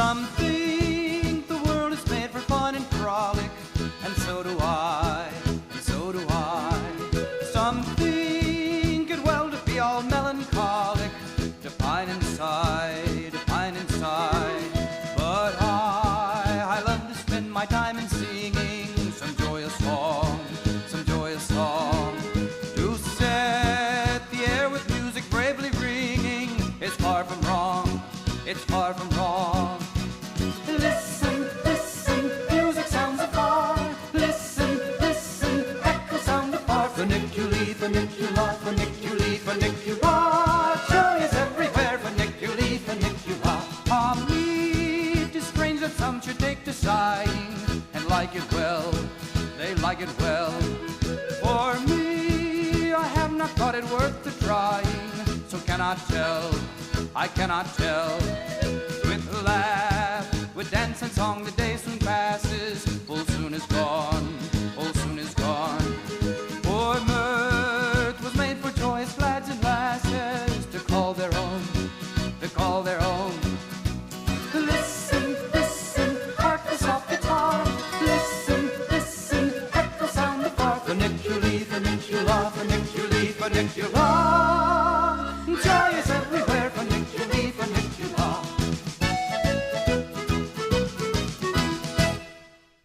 Some think the world is made for fun and frolic, and so do I, and so do I. Some think it well to be all melancholic, to pine inside, to pine inside. But I love to spend my time in singing some joyous song, some joyous song. To set the air with music bravely ringing is far from wrong, it's far from wrong. Listen, listen, music sounds afar. Listen, listen, echoes sound afar. Funiculi, funicula, funiculi, funicula. Joy is everywhere, funiculi, funicula. Ah me, 'tis strange that some should take to sighing and like it well, they like it well. For me, I have not thought it worth the trying, so cannot tell, I cannot tell. With laugh, with dance and song, the day soon passes, full soon is gone, full soon is gone. For mirth was made for joyous lads and lasses to call their own, to call their own. Listen, listen, hark the soft guitar. Listen, listen, echo sound afar. Funiculi, funicula, funiculi, funicula.